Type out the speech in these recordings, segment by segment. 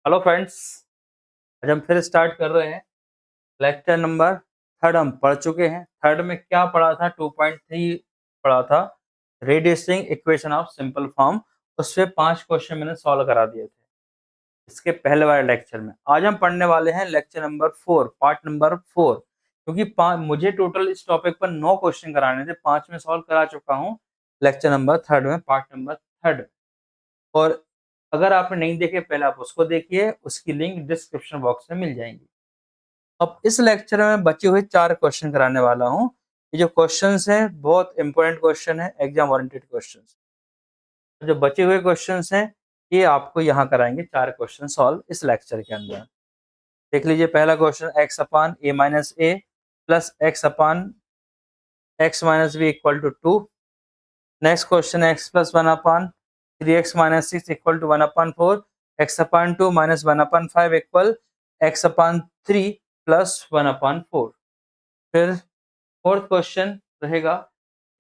Hello friends. आज हम फिर स्टार्ट कर रहे हैं। लेक्चर नंबर थर्ड हम पढ़ चुके हैं। थर्ड में क्या पढ़ा था? 2.3 पढ़ा था, रेडियसिंग इक्वेशन ऑफ सिंपल फॉर्म। उससे 5 क्वेश्चन मैंने सॉल्व करा दिए थे इसके पहले वाले लेक्चर में। आज हम पढ़ने वाले हैं लेक्चर नंबर 4, पार्ट नंबर 4। क्योंकि मुझे टोटल इस टॉपिक पर 9 क्वेश्चन कराने थे, 5 में सॉल्व करा चुका हूँ लेक्चर नंबर थर्ड में, पार्ट नंबर थर्ड। और अगर आपने नहीं देखे पहले आप उसको देखिए, उसकी लिंक डिस्क्रिप्शन बॉक्स में मिल जाएंगी। अब इस लेक्चर में बचे हुए 4 क्वेश्चन कराने वाला हूँ। ये जो क्वेश्चंस हैं बहुत इंपॉर्टेंट क्वेश्चन है, एग्जाम ओरिएंटेड क्वेश्चंस। जो बचे हुए क्वेश्चंस हैं ये आपको यहाँ कराएंगे 4 क्वेश्चन सॉल्व इस लेक्चर के अंदर। देख लीजिए पहला question, x upon a minus a plus x upon x minus b equal to 2। Next question, x plus 1 upon 3x minus 6 equal to 1 upon 4, x upon 2 minus 1 upon 5 equal x upon 3 plus 1 upon 4। फिर fourth question रहेगा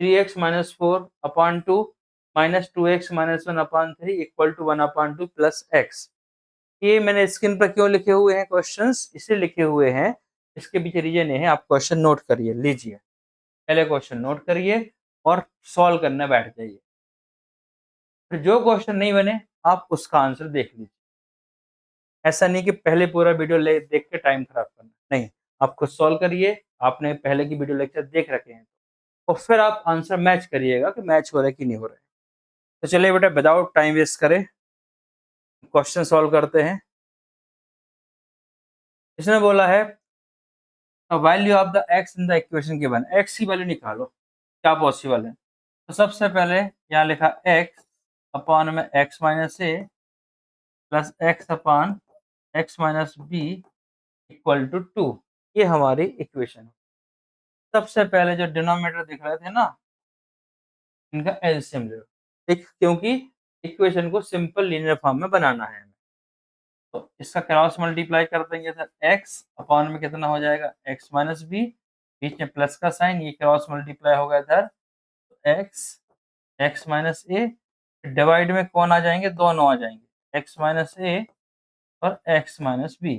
3x minus 4 upon 2 minus 2x minus 1 upon 3 equal to 1 upon 2 plus x। ये मैंने screen पर क्यों लिखे हुए हैं questions? इसलिए लिखे हुए हैं, इसके पीछे रीजन ये है, आप क्वेश्चन नोट करिए। लीजिए पहले क्वेश्चन नोट करिए और सॉल्व करने बैठ जाइए। फिर जो क्वेश्चन नहीं बने आप उसका आंसर देख लीजिए। ऐसा नहीं कि पहले पूरा वीडियो देख के टाइम खराब करना, नहीं, आप खुद सॉल्व करिए। आपने पहले की वीडियो लेक्चर देख रखे हैं और फिर आप आंसर मैच करिएगा कि मैच हो रहा है कि नहीं हो रहा है। तो चलिए बेटा, विदाउट टाइम वेस्ट करें क्वेश्चन सॉल्व करते हैं। इसने बोला है value of the x in the equation given, x की वैल्यू निकालो, क्या पॉसिबल है? तो सबसे पहले यहाँ लिखा एक्स अपॉन में x minus a plus x upon x minus b equal to 2। ये हमारी इक्वेशन है। सबसे पहले जो डिनोमिनेटर दिख रहे थे ना, इनका एलसीएम ले लो, ठीक, क्योंकि इक्वेशन को सिंपल लीनियर फॉर्म में बनाना है। तो इसका क्रॉस मल्टीप्लाई कर देंगे सर, एक्स अपॉन में कितना हो जाएगा, एक्स माइनस बी, बीच में प्लस का साइन, ये क्रॉस मल्टीप्लाई होगा इधर, एक्स एक्स माइनस ए, डिवाइड में कौन आ जाएंगे, दोनों आ जाएंगे, एक्स माइनस ए और एक्स माइनस बी।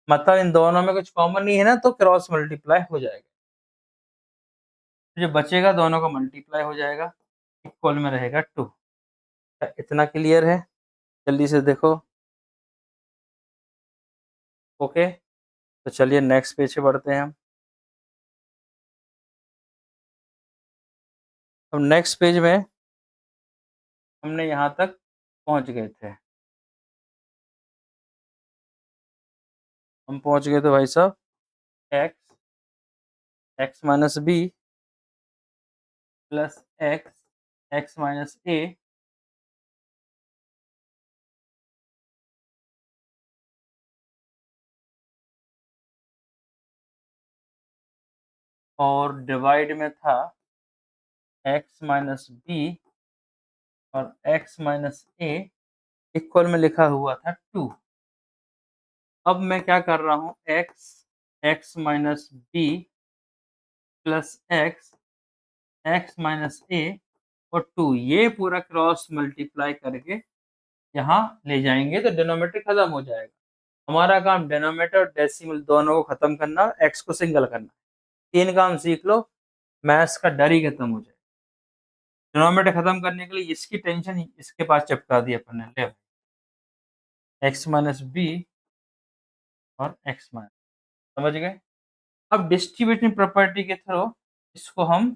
मतलब इन दोनों में कुछ कॉमन नहीं है ना, तो क्रॉस मल्टीप्लाई हो जाएगा। जो बचेगा दोनों का मल्टीप्लाई हो जाएगा, इक्वल में रहेगा 2। इतना क्लियर है? जल्दी से देखो। ओके, तो चलिए नेक्स्ट पेज पे बढ़ते हैं हम। अब नेक्स्ट पेज में हमने यहाँ तक पहुँच गए थे। हम पहुँच गए थे भाई साहब, x x minus b plus x x minus a और डिवाइड में था एक्स माइनस बी और एक्स माइनस ए, इक्वल में लिखा हुआ था 2। अब मैं क्या कर रहा हूँ, x x minus b plus x x minus a और 2, ये पूरा क्रॉस मल्टीप्लाई करके यहाँ ले जाएंगे तो डिनोमिनेटर खत्म हो जाएगा। हमारा काम डिनोमिनेटर और डेसिमल दोनों को खत्म करना और एक्स को सिंगल करना। 3 काम सीख लो, मैथ्स का डर ही खत्म हो जाए। डिनोमिनेटर खत्म करने के लिए इसकी टेंशन इसके पास चिपका दी अपन ने, ले एक्स माइनस बी और एक्स माइनस, समझ गए? अब डिस्ट्रीब्यूटिव प्रॉपर्टी के थ्रू इसको हम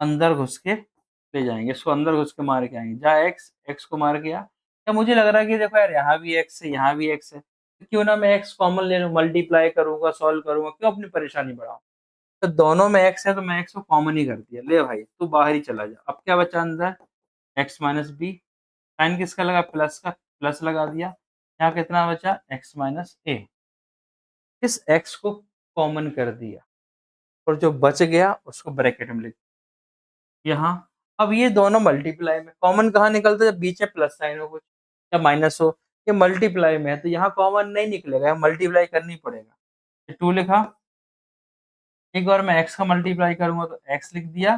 अंदर घुस के ले जाएंगे, इसको अंदर घुस के मार के आएंगे। जहाँ एक्स एक्स को मार गया, क्या मुझे लग रहा है कि देखो यार यहाँ भी एक्स है यहाँ भी एक्स है, तो क्यों ना मैं एक्स कॉमन ले लूँ, मल्टीप्लाई करूंगा, सॉल्व करूंगा, क्यों अपनी परेशानी बढ़ाऊं। तो दोनों में एक्स है तो मैं एक्स को कॉमन ही कर दिया, ले भाई तू बाहर ही चला जा। अब क्या बचा अंदर, एक्स माइनस बी, साइन किसका लगा, प्लस का, प्लस लगा दिया। यहाँ कितना बचा, एक्स माइनस ए, इस एक्स को कॉमन कर दिया और जो बच गया उसको ब्रैकेट में लिख यहाँ। अब ये दोनों मल्टीप्लाई में, कॉमन कहाँ निकलता है, जब बीच में प्लस साइन हो कुछ या माइनस हो, ये मल्टीप्लाई में है तो यहाँ कॉमन नहीं निकलेगा, यहाँ मल्टीप्लाई करनी पड़ेगा। 2 लिखा, एक बार मैं एक्स का मल्टीप्लाई करूंगा तो एक्स लिख दिया,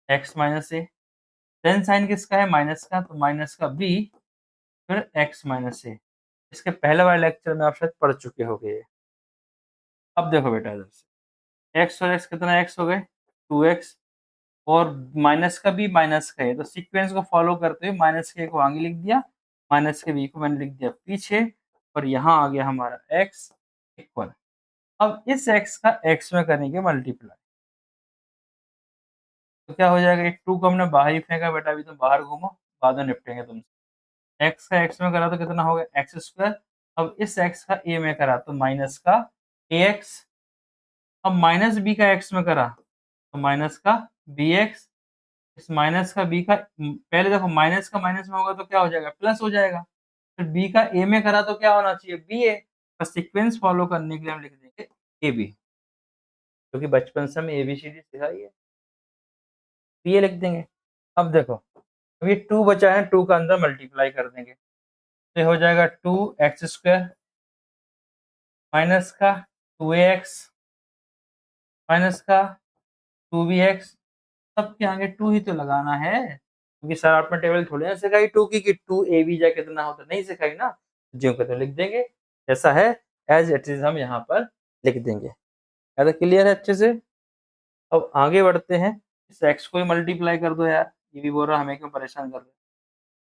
एक्स माइनस ए, देन साइन किसका है, माइनस का, तो माइनस का बी, फिर एक्स माइनस ए। इसके पहले वाले लेक्चर में आप शायद पढ़ चुके होंगे। अब देखो बेटा इधर से x और x कितना x हो गए 2x, और माइनस का b माइनस का a, तो सीक्वेंस को फॉलो करते हुए माइनस के a को आगे लिख दिया, माइनस के b को मैंने लिख दिया पीछे, और यहाँ आ गया हमारा x इक्वल। अब इस x का x में करेंगे मल्टीप्लाई, तो क्या हो जाएगा, एक 2 को हमने बाहर ही फेंका बेटा, अभी तो बाहर घूमो, बाद में निपटेंगे तुमसे। x का x में करा तो कितना हो गया एक्स स्क्वायर, अब इस x का a में करा तो माइनस का ax, अब माइनस b का x में करा तो माइनस का bx, इस माइनस का b का पहले देखो माइनस का माइनस में होगा तो क्या हो जाएगा प्लस हो जाएगा, फिर b का a में करा तो क्या होना चाहिए ba, बस सीक्वेंस फॉलो करने के लिए हम लिख देंगे ab, क्योंकि बचपन से हमें एबीसीडी सिखाई है, ba लिख देंगे। अब देखो अब ये 2 बचा है, 2 का अंदर मल्टीप्लाई कर देंगे, तो हो जाएगा 2x स्क्वायर माइनस का 2ax माइनस का 2bx, सबके आगे 2 ही तो लगाना है, क्योंकि सर आपने टेबल थोड़ी ना सिखाई 2 की कि 2ab जा कितना होता, नहीं सिखाई ना, जो कहते लिख देंगे जैसा है एज इट इज हम यहाँ पर लिख देंगे। ऐसा क्लियर है अच्छे से। अब आगे बढ़ते हैं, इस x को ही मल्टीप्लाई कर दो यार, ये भी बोल रहा हमें क्यों परेशान कर रहे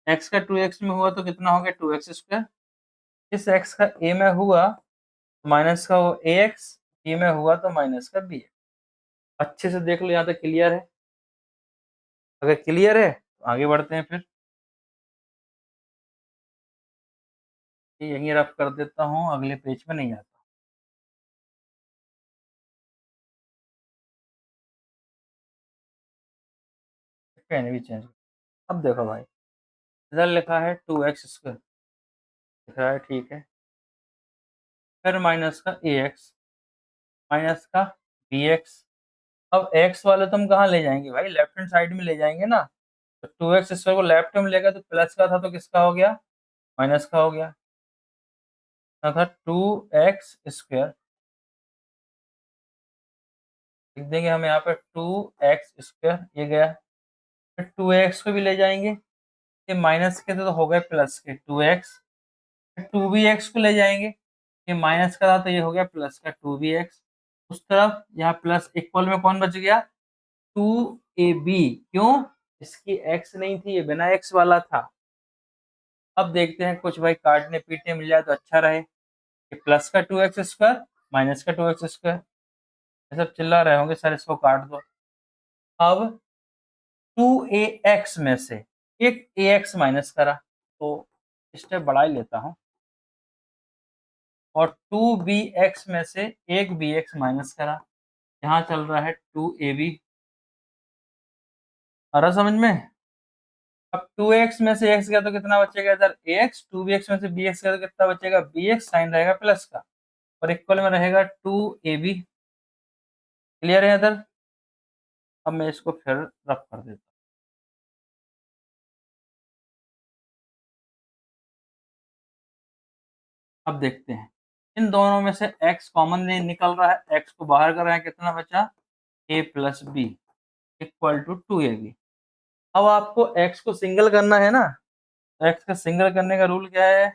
हैं। x का 2x में हुआ तो कितना हो गया 2x स्क्वायर, इस x का a में हुआ माइनस का वो ax, b में हुआ तो माइनस का bx। अच्छे से देख लो यहाँ तक क्लियर है, अगर क्लियर है तो आगे बढ़ते हैं, फिर यहीं रफ कर देता हूँ, अगले पेज में नहीं आता। पेन भी चेंज, अब देखो भाई इधर लिखा है 2x स्क्वायर लिख रहा है, ठीक है, फिर माइनस का ax माइनस का bx, अब x वाले तो हम कहाँ ले जाएंगे भाई, लेफ्ट हैंड साइड में ले जाएंगे ना, तो 2x स्क्वायर को लेफ्ट में लेगा तो प्लस का था तो किसका हो गया माइनस का हो गया, था 2x स्क्वायर, लिख देंगे हम यहाँ पे 2x स्क्वायर, ये गया, फिर 2x को भी ले जाएंगे, ये माइनस के थे तो हो गए प्लस के 2x, फिर 2bx को ले जाएंगे, ये माइनस का था तो ये हो गया प्लस का 2bx, उस तरफ यहाँ प्लस इक्वल में कौन बच गया 2ab, क्यों इसकी x नहीं थी, ये बिना x वाला था। अब देखते हैं कुछ भाई काटने पीटने मिल जाए तो अच्छा रहे, ये प्लस का 2x स्क्वायर माइनस का 2x स्क्वायर, ये सब चिल्ला रहे होंगे सर इसको काट दो। अब 2ax में से एक ax माइनस करा, तो स्टेप बढ़ा ही लेता हूँ, और 2bx में से एक bx माइनस करा, यहाँ चल रहा है 2ab, आ रहा समझ में। अब 2x में से x गया तो कितना बचेगा इधर ax, 2bx में से bx गया तो कितना बचेगा bx, साइन रहेगा प्लस का, और इक्वल में रहेगा 2ab। क्लियर है इधर। अब मैं इसको फिर रफ कर देता हूँ, अब देखते हैं इन दोनों में से x कॉमन नहीं निकल रहा है, x को बाहर कर रहे हैं, कितना बचा a plus B equal to 2ab। अब आपको x को सिंगल करना है ना, x का सिंगल करने का रूल क्या है,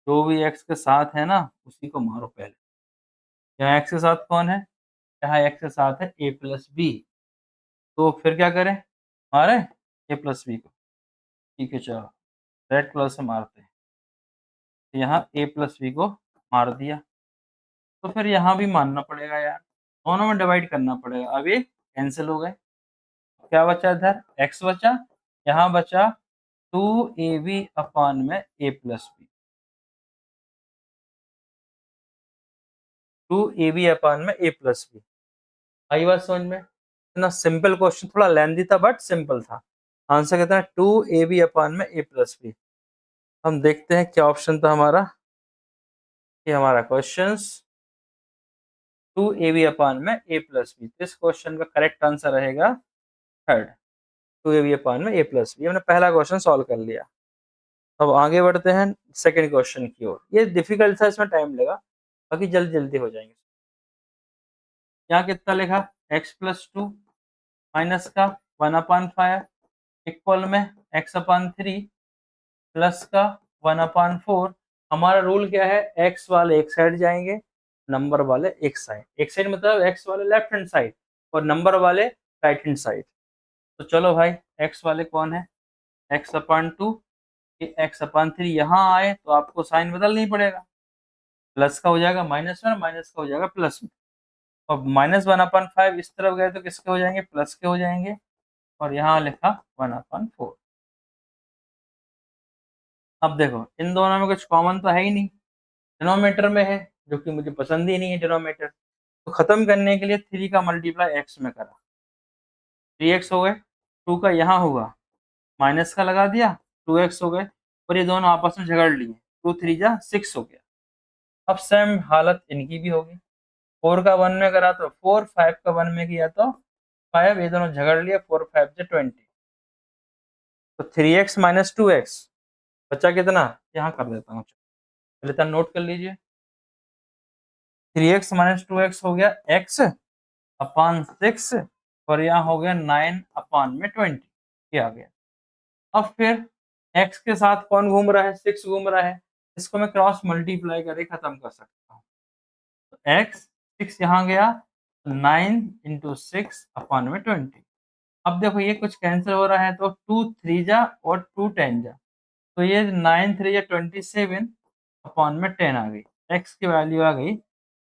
जो भी x के साथ है ना उसी को मारो पहले, यहाँ x के साथ कौन है, यहाँ x के साथ है a प्लस बी, तो फिर क्या करें मारे a प्लस बी को, ठीक है चलो रेड कलर से मारते हैं, यहाँ a प्लस बी को मार दिया, तो फिर यहाँ भी मानना पड़ेगा यार, दोनों में डिवाइड करना पड़ेगा, अब ये कैंसिल हो गए, क्या बचा इधर x बचा, यहाँ बचा 2ab अपॉन में a plus B, 2ab upon में a प्लस बी। आई बात समझ में, इतना सिंपल क्वेश्चन, थोड़ा लेंदी था बट सिंपल था। आंसर कहता है 2ab अपॉन में a प्लस बी। हम देखते हैं क्या ऑप्शन था हमारा, ये हमारा क्वेश्चन 2ab अपॉन में a प्लस बी, इस क्वेश्चन का करेक्ट आंसर रहेगा थर्ड, 2ab अपॉन में a प्लस बी। हमने पहला क्वेश्चन सॉल्व कर लिया। अब आगे बढ़ते हैं सेकंड क्वेश्चन की ओर, ये डिफिकल्ट था, इसमें टाइम लगा, बाकी जल्दी जल्दी हो जाएंगे। यहाँ कितना लिखा x प्लस 2 माइनस का 1/5 इक्वल में x/3 प्लस का 1/4 हमारा रूल क्या है, एक्स वाले एक साइड जाएंगे, नंबर वाले एक साइड मतलब एक्स वाले लेफ्ट हैंड साइड और नंबर वाले राइट हैंड साइड। तो चलो भाई, एक्स वाले कौन है, x upon two, x upon three, यहाँ आए तो आपको साइन बदलना ही पड़ेगा, प्लस का हो जाएगा माइनस में, माइनस का हो जाएगा प्लस में, और माइनस वन अपॉन फाइव इस तरफ गए तो किसके हो जाएंगे, प्लस के हो जाएंगे, और यहाँ लिखा वन अपॉन फोर। अब देखो इन दोनों में कुछ कॉमन तो है ही नहीं, डिनोमीटर में है, जो कि मुझे पसंद ही नहीं है डिनोमीटर, तो खत्म करने के लिए थ्री का मल्टीप्लाई एक्स में करा, थ्री एक्स हो गए, टू का यहाँ होगा माइनस का लगा दिया, टू एक्स हो गए, और ये दोनों आपस में झगड़ लिए, टू थ्री जा सिक्स हो गया। अब सेम हालत इनकी भी होगी, फोर का वन में करा तो फोर, फाइव का वन में किया तो फाइव, ये दोनों झगड़ लिया, फोर फाइव से 20, तो three x minus two x बचा कितना, यहाँ कर देता हूँ, पहले तो नोट कर लीजिए, three x minus two x हो गया एक्स अपॉन सिक्स, और यहाँ हो गया नाइन अपॉन में 20, ये आ गया। अब फिर x के साथ कौन घूम रहा है, सिक्स घूम रहा है, इसको मैं क्रॉस मल्टीप्लाई करके खत्म कर सकता हूँ, तो x सिक्स यहाँ गया, नाइन इंटू सिक्स अपॉन में 20। अब देखो ये कुछ कैंसिल हो रहा है, तो टू थ्री जा और टू टेन जा, तो ये नाइन थ्री जा 27 अपॉन में 10 आ गई, x की वैल्यू आ गई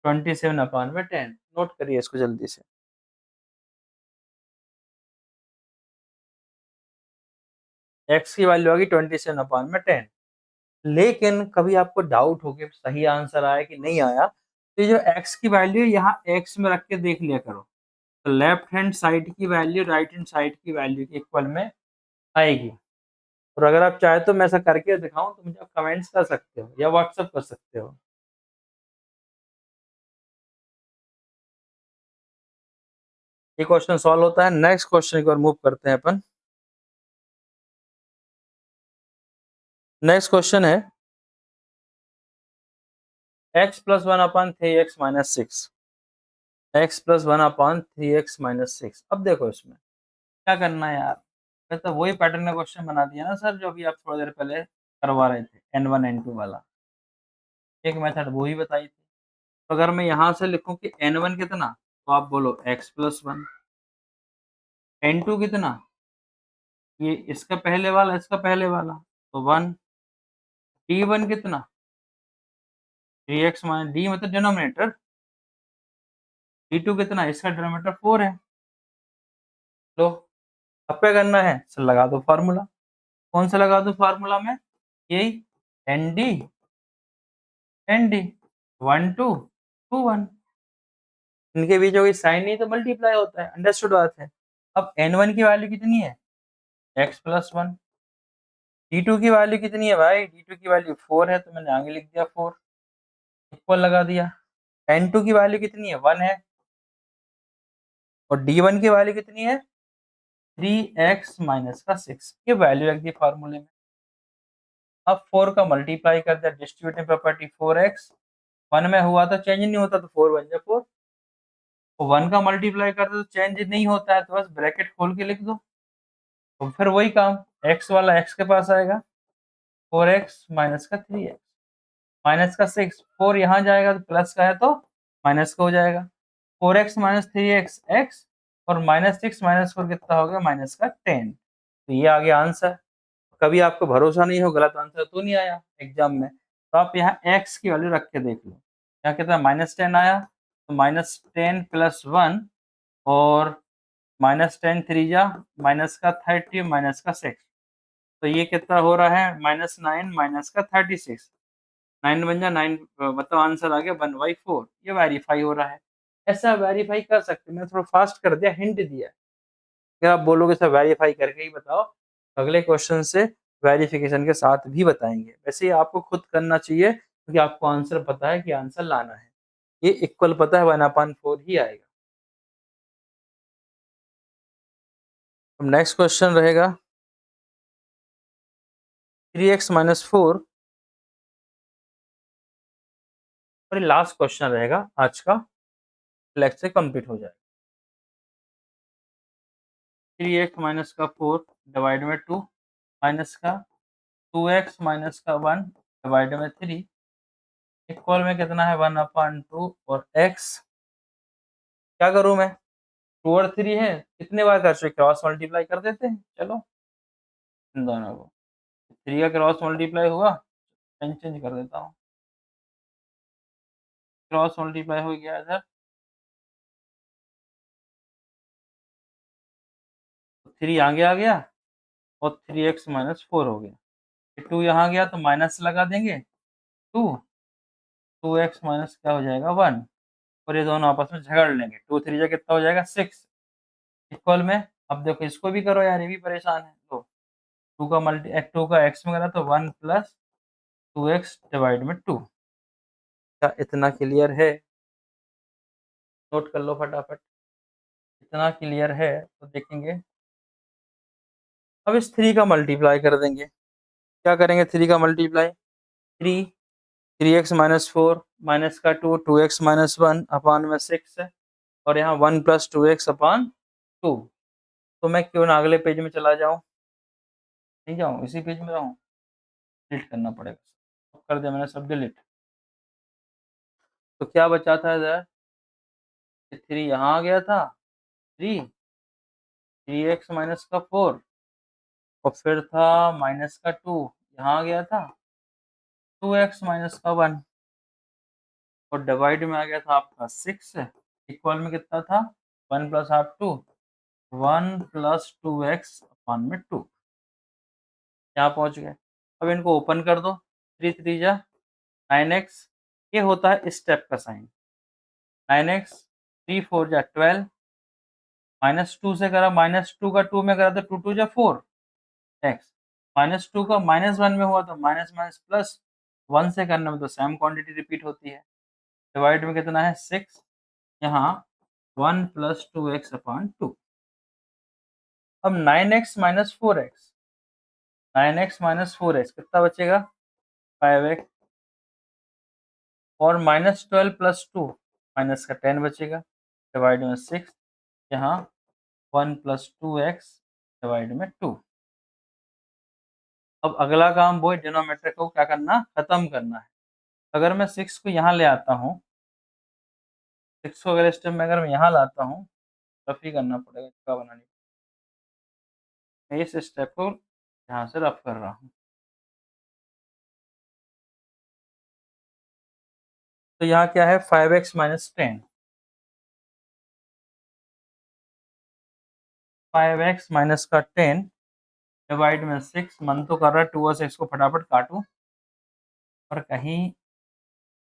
27 अपॉन में 10। नोट करिए इसको जल्दी से, x की वैल्यू आ गई 27 अपॉन में 10। लेकिन कभी आपको डाउट हो कि सही आंसर आया कि नहीं आया, तो ये जो x की वैल्यू है यहाँ x में रख के देख लिया करो, तो लेफ्ट हैंड साइड की वैल्यू राइट हैंड साइड की वैल्यू के इक्वल में आएगी। और अगर आप चाहे तो मैं ऐसा करके दिखाऊं तो मुझे आप कमेंट्स कर सकते हो या व्हाट्सअप कर सकते हो। ये क्वेश्चन सॉल्व होता है। नेक्स्ट क्वेश्चन की ओर मूव करते हैं अपन। नेक्स्ट क्वेश्चन है x plus one upon three x minus six, x plus one upon three x minus six. अब देखो इसमें क्या करना है यार, मैं तो वही पैटर्न का क्वेश्चन बना दिया ना सर, जो अभी आप थोड़ी देर पहले करवा रहे थे, N1 N2 वाला, एक मेथड वो ही बताई थी। तो अगर मैं यहाँ से लिखूं कि N1 कितना, तो आप बोलो x प्लस वन, N2 कितना, ये इसका पहले वाला इसका पहले वाला, तो वन, D1 कितना, थ्री एक्स माइनस डी मतलब डिनोमिनेटर, D2 कितना, इसका डिनोमिनेटर फोर है। लो अब क्या करना है, सर लगा दो फार्मूला, कौन सा लगा दो फार्मूला में, यही N D, N D, one two two one, इनके बीच कोई साइन नहीं तो मल्टीप्लाई होता है, अंडरस्टूड बात है। अब एन वन की वैल्यू कितनी है, X plus one, D two की वैल्यू कितनी है भाई, डी टू की वैल्यू फोर है, तो मैंने आगे लिख दिया फोर, इक्वल लगा दिया। एन टू की वैल्यू कितनी है, वन है, और डी वन की वैल्यू कितनी है, थ्री एक्स माइनस का सिक्स, ये वैल्यू रख दी फार्मूले में। अब फोर का मल्टीप्लाई कर दिया, distributive property, four x, one में हुआ तो चेंज नहीं होता, तो फोर बन जाए फोर, वन का मल्टीप्लाई कर दो तो चेंज नहीं होता है, तो बस ब्रैकेट खोल के लिख दो, तो फिर वही काम, एक्स वाला एक्स के पास आएगा, फोर एक्स माइनस का थ्री एक्स माइनस का सिक्स, फोर यहाँ जाएगा तो प्लस का है तो माइनस का हो जाएगा, four x minus three x x, और माइनस सिक्स माइनस फोर कितना हो गया, माइनस का 10। तो ये आ गया आंसर। कभी आपको भरोसा नहीं हो गलत आंसर तो नहीं आया एग्जाम में, तो आप यहाँ एक्स की वैल्यू रख के देख लो, यहाँ कितना माइनस 10 आया, तो माइनस 10 प्लस वन, और माइनस 10 थ्री जा माइनस का 30 माइनस का सिक्स, तो ये कितना हो रहा है, माइनस नाइन माइनस का 36, नाइन बन जा नाइन, मतलब आंसर आ गया वन बाई फोर, ये वेरीफाई हो रहा है। ऐसा वेरीफाई कर सकते हैं, मैं थोड़ा फास्ट कर दिया, हिंट दिया, अगर आप बोलोगे सर वेरीफाई करके ही बताओ, अगले क्वेश्चन से वेरिफिकेशन के साथ भी बताएंगे। वैसे ही आपको खुद करना चाहिए, क्योंकि आपको आंसर पता है कि आंसर लाना है, ये इक्वल पता है, वन अपॉन फोर ही आएगा। अब नेक्स्ट क्वेश्चन रहेगा थ्री एक्स माइनस फोर, और ये लास्ट क्वेश्चन रहेगा आज का, लेक्चर कंप्लीट हो जाएगा। थ्री एक्स माइनस का फोर डिवाइड में टू, माइनस का टू एक्स माइनस का वन, डिवाइड में 3 इक्वल में कितना है 1/2 और x क्या करूं मैं 2 और 3 है कितने बार कर चुके क्रॉस मल्टीप्लाई कर देते हैं चलो इन दोनों को 3 का क्रॉस मल्टीप्लाई हुआ साइन चेंज कर देता हूँ क्रॉस मल्टीप्लाई हो गया इधर 3 आगे आ गया और 3x माइनस 4 हो गया 2 यहाँ गया तो माइनस लगा देंगे 2 2x माइनस क्या हो जाएगा 1 और ये दोनों आपस में झगड़ लेंगे 2 3 जा कितना हो जाएगा 6 इक्वल में अब देखो इसको भी करो यार ये भी परेशान है तो 2 का x में करा तो 1 प्लस 2x डिवाइड में 2 क्या इतना क्लियर है नोट कर लो फटाफट इतना क्लियर है तो देखेंगे अब इस 3 का मल्टीप्लाई कर देंगे क्या करेंगे 3 का मल्टीप्लाई 3x माइनस 4 माइनस का 2x माइनस 1 अपान में 6 है और यहाँ 1 प्लस 2x अपान 2 तो मैं क्यों ना अगले पेज में चला जाऊँ नहीं जाऊँ इसी पेज में रहूँ डिलीट करना पड़ेगा कर दिया मैंने सब डिलीट तो क्या बचा था इधर 3 यहाँ आ गया था 3x माइनस का 4 और फिर था माइनस का 2 यहाँ आ गया था 2x माइनस का 1 और डिवाइड में आ गया था आपका 6 इक्वल में कितना था 1 प्लस हाफ 2 1 प्लस 2x अपान में 2 यहाँ पहुँच गए अब इनको ओपन कर दो 3 3 जा 9x ये होता है स्टेप का साइन 9x 3 4 जा 12 माइनस 2 से करा माइनस 2 का 2 में करा तो 2 2 जा 4 x माइनस 2 का माइनस 1 में हुआ तो माइनस माइनस प्लस 1 से करने में तो सेम क्वांटिटी रिपीट होती है डिवाइड में कितना है 6 यहाँ 1 प्लस 2x अपान 2 अब 9x minus 4x 9x minus 4x कितना बचेगा 5x और माइनस 12 प्लस 2 माइनस का 10 बचेगा डिवाइड में 6 यहाँ 1 प्लस 2x डिवाइड में 2 अब अगला काम वो डिनोमिनेटर को क्या करना खत्म करना है अगर मैं 6 को यहाँ ले आता हूँ 6 को अगर स्टेप में अगर मैं यहाँ लाता हूँ रफ ही करना पड़ेगा क्या बनानी मैं इस स्टेप को यहाँ से रफ कर रहा हूँ तो यहाँ क्या है 5x माइनस 10 5x माइनस का 10 डिवाइड में 6 मन तो कर रहा है 2 और 6 को फटाफट काटूं और कहीं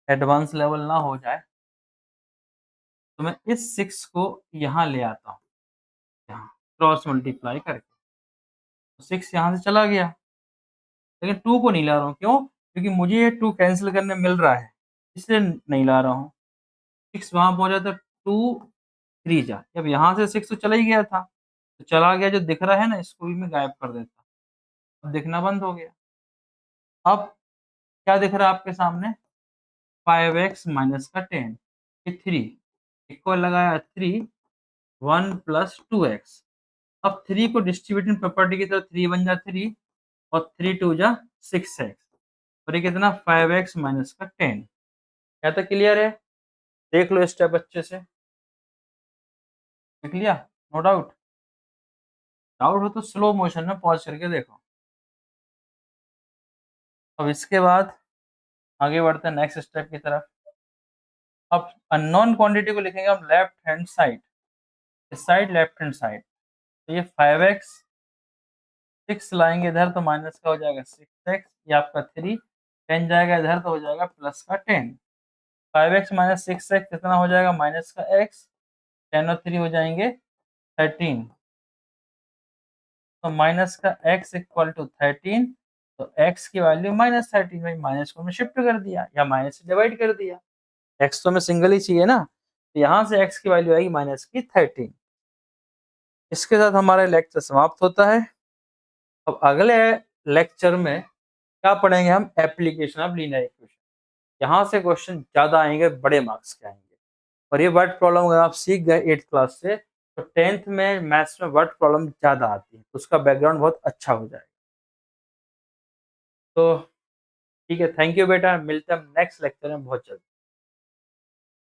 एडवांस लेवल ना हो जाए तो मैं इस 6 को यहाँ ले आता हूँ यहाँ क्रॉस मल्टीप्लाई करके तो 6 यहाँ से चला गया लेकिन 2 को नहीं ला रहा हूँ क्यों क्योंकि मुझे ये 2 कैंसिल करने मिल रहा है इसलिए नहीं ला रहा हूँ 6 वहाँ पहुँचा तो 2 3 जा अब यहाँ से 6 तो चला ही गया था तो चला गया जो दिख रहा है ना इसको भी मैं गायब कर देता अब दिखना बंद हो गया अब क्या दिख रहा है आपके सामने 5x माइनस का 10 ये 3 इक्वल लगाया 3 1 प्लस 2x अब 3 को डिस्ट्रीब्यूटिंग प्रॉपर्टी की तरफ 3 बन जा 3 और 3 2 जा 6x और ये कितना 5x माइनस का 10 क्या तो क्लियर है देख लो स्टेप अच्छे से देख लिया नो डाउट डाउट हो तो स्लो मोशन में पॉज करके देखो अब इसके बाद आगे बढ़ते हैं नेक्स्ट स्टेप की तरफ अब अननोन क्वांटिटी को लिखेंगे हम लेफ्ट हैंड साइड इस साइड लेफ्ट हैंड साइड तो ये 5x 6 लाएंगे इधर तो माइनस का हो जाएगा 6x ये आपका 3 10 जाएगा इधर तो हो जाएगा प्लस का 10 5x माइनस 6x कितना हो जाएगा माइनस का x 10 और 3 हो जाएंगे 13 तो माइनस का x इक्वल टू 13 तो x की वैल्यू माइनस 13 भाई माइनस को मैं शिफ्ट कर दिया या माइनस से डिवाइड कर दिया x तो मैं सिंगल ही चाहिए ना तो यहाँ से x की वैल्यू आएगी माइनस की 13 इसके साथ हमारा लेक्चर समाप्त होता है अब अगले लेक्चर में क्या पढ़ेंगे हम एप्लीकेशन ऑफ लीनियर इक्वेशन यहाँ से क्वेश्चन ज़्यादा आएंगे बड़े मार्क्स के आएंगे और ये वर्ड प्रॉब्लम अगर आप सीख गए 8th क्लास से तो 10th में मैथ्स में वर्ड प्रॉब्लम ज़्यादा आती है उसका बैकग्राउंड बहुत अच्छा हो जाएगा तो ठीक है, थैंक यू बेटा, मिलते हैं हम नेक्स्ट लेक्चर में बहुत जल्द।